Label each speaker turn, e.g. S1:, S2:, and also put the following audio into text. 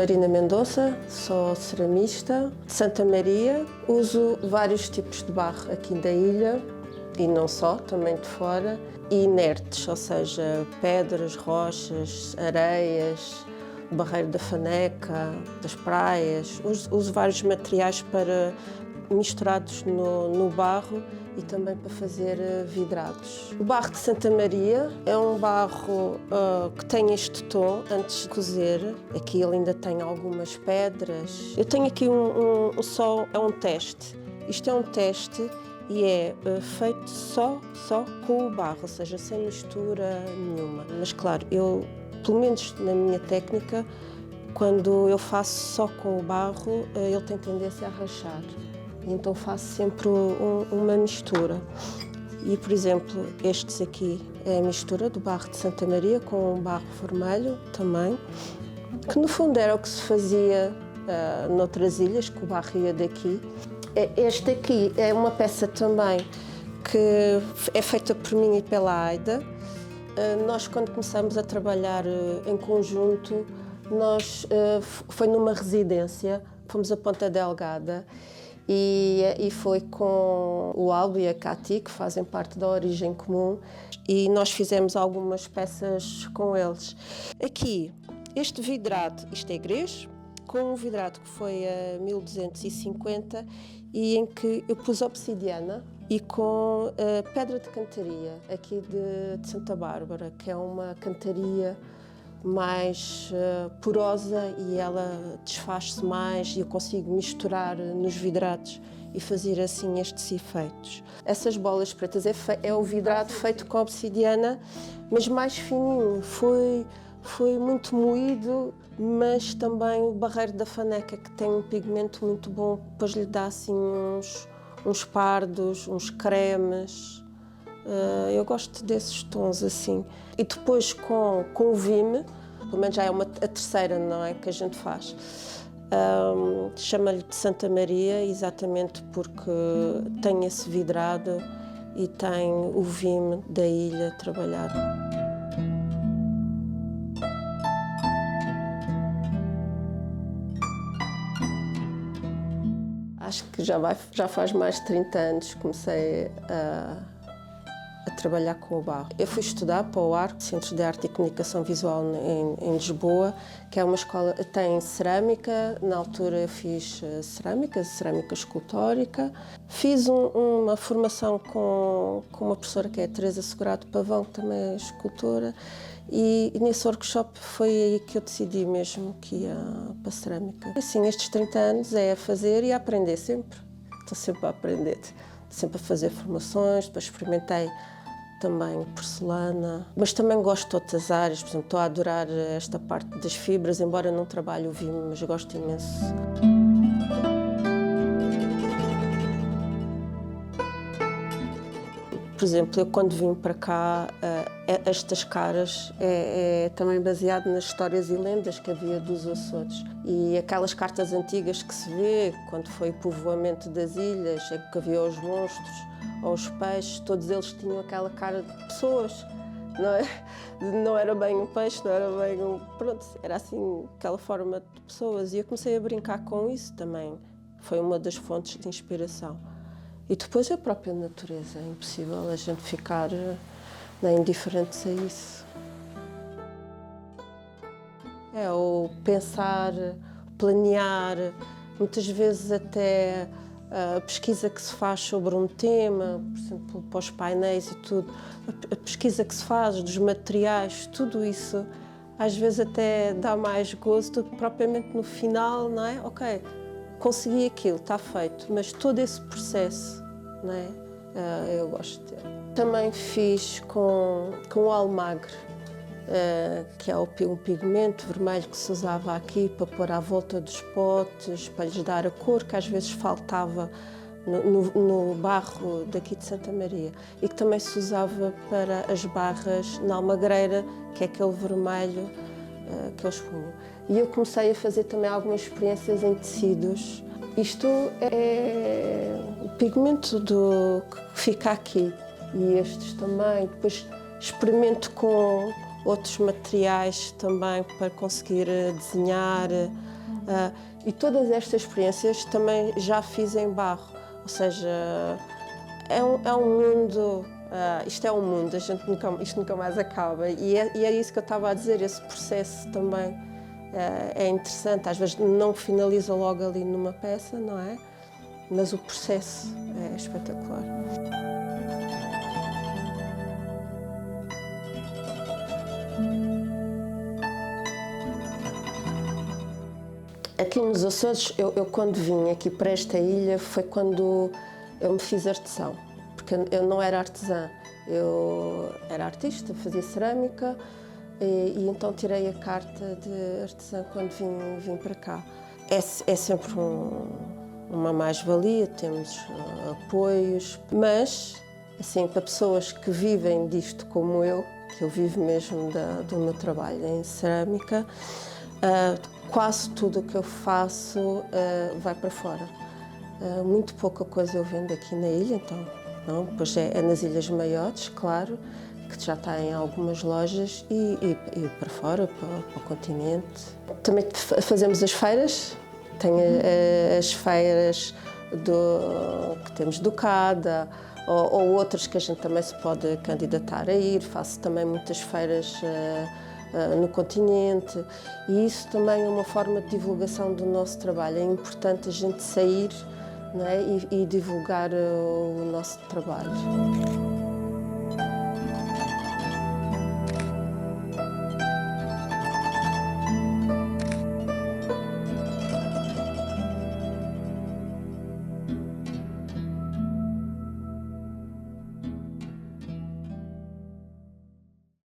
S1: Marina Mendonça, sou ceramista de Santa Maria. Uso vários tipos de barro aqui da ilha e não só, também de fora. E inertes, ou seja, pedras, rochas, areias, barreiro da Faneca, das praias. Uso vários materiais misturados no barro e também para fazer vidrados. O barro de Santa Maria é um barro que tem este tom antes de cozer. Aqui ele ainda tem algumas pedras. Eu tenho aqui é um teste. Isto é um teste e é feito só com o barro, ou seja, sem mistura nenhuma. Mas claro, pelo menos na minha técnica, quando eu faço só com o barro, ele tem tendência a rachar. Então faço sempre uma mistura. E, por exemplo, estes aqui é a mistura do barro de Santa Maria com o barro vermelho também, que no fundo era o que se fazia noutras ilhas, que o barro ia daqui. Este aqui é uma peça também que é feita por mim e pela Aida. Nós, quando começamos a trabalhar em conjunto, foi numa residência, fomos a Ponta Delgada e foi com o Albo e a Cati, que fazem parte da Origem Comum, e nós fizemos algumas peças com eles. Aqui, este vidrado, isto é grés, com um vidrado que foi a 1250 e em que eu pus obsidiana e com pedra de cantaria, aqui de Santa Bárbara, que é uma cantaria mais porosa e ela desfaz-se mais e eu consigo misturar nos vidrados e fazer assim estes efeitos. Essas bolas pretas é o vidrado feito com obsidiana, mas mais fininho, foi muito moído, mas também o barreiro da Faneca, que tem um pigmento muito bom, depois lhe dá assim uns pardos, uns cremes. Eu gosto desses tons assim. E depois com o vime, pelo menos já é a terceira, não é, que a gente faz. Chama-lhe de Santa Maria, exatamente porque tem esse vidrado e tem o vime da ilha trabalhado. Acho que já faz mais de 30 anos que comecei a trabalhar com o barro. Eu fui estudar para o ARC, Centro de Arte e Comunicação Visual em Lisboa, que é uma escola, tem cerâmica. Na altura eu fiz cerâmica escultórica. Fiz uma formação com uma professora que é a Teresa Segurado Pavão, que também é escultora, e nesse workshop foi aí que eu decidi mesmo que ia para a cerâmica. Assim, estes 30 anos é a fazer e a aprender sempre. Estou sempre a aprender, sempre a fazer formações, depois experimentei também porcelana, mas também gosto de outras áreas. Por exemplo, estou a adorar esta parte das fibras, embora não trabalhe o vime, mas gosto imenso. Por exemplo, eu quando vim para cá, estas caras é também baseado nas histórias e lendas que havia dos Açores. E aquelas cartas antigas que se vê, quando foi o povoamento das ilhas, é que havia os monstros ou os peixes, todos eles tinham aquela cara de pessoas, não é? Não era bem um peixe, não era bem Pronto, era assim, aquela forma de pessoas. E eu comecei a brincar com isso também. Foi uma das fontes de inspiração. E depois a própria natureza, é impossível a gente ficar indiferente a isso. É o pensar, planear, muitas vezes até a pesquisa que se faz sobre um tema, por exemplo, para os painéis e tudo, a pesquisa que se faz dos materiais, tudo isso, às vezes até dá mais gozo do que propriamente no final, não é? Ok, consegui aquilo, está feito, mas todo esse processo, não é? Eu gosto de ter. Também fiz com o almagre, que é um pigmento vermelho que se usava aqui para pôr à volta dos potes, para lhes dar a cor que às vezes faltava no barro daqui de Santa Maria, e que também se usava para as barras na almagreira, que é aquele vermelho que eles punham. E eu comecei a fazer também algumas experiências em tecidos. Isto é o pigmento que fica aqui, e estes também. Depois experimento com outros materiais também para conseguir desenhar. E todas estas experiências também já fiz em barro, ou seja, é um mundo, isto é um mundo, isto nunca mais acaba e é isso que eu estava a dizer, esse processo também é interessante, às vezes não finaliza logo ali numa peça, não é? Mas o processo é espetacular. Aqui nos Açores, eu quando vim aqui para esta ilha foi quando eu me fiz artesão, porque eu não era artesã, eu era artista, fazia cerâmica e então tirei a carta de artesã quando vim para cá. É sempre uma mais-valia, temos apoios, mas assim, para pessoas que vivem disto como eu, que eu vivo mesmo do meu trabalho em cerâmica, quase tudo o que eu faço vai para fora. Muito pouca coisa eu vendo aqui na ilha, então, não, pois é nas Ilhas Maiores, claro, que já está em algumas lojas e para fora, para o continente. Também fazemos as feiras, tem as feiras que temos do CADA, ou outras que a gente também se pode candidatar a ir. Faço também muitas feiras no continente e isso também é uma forma de divulgação do nosso trabalho. É importante a gente sair, não é? e divulgar o nosso trabalho.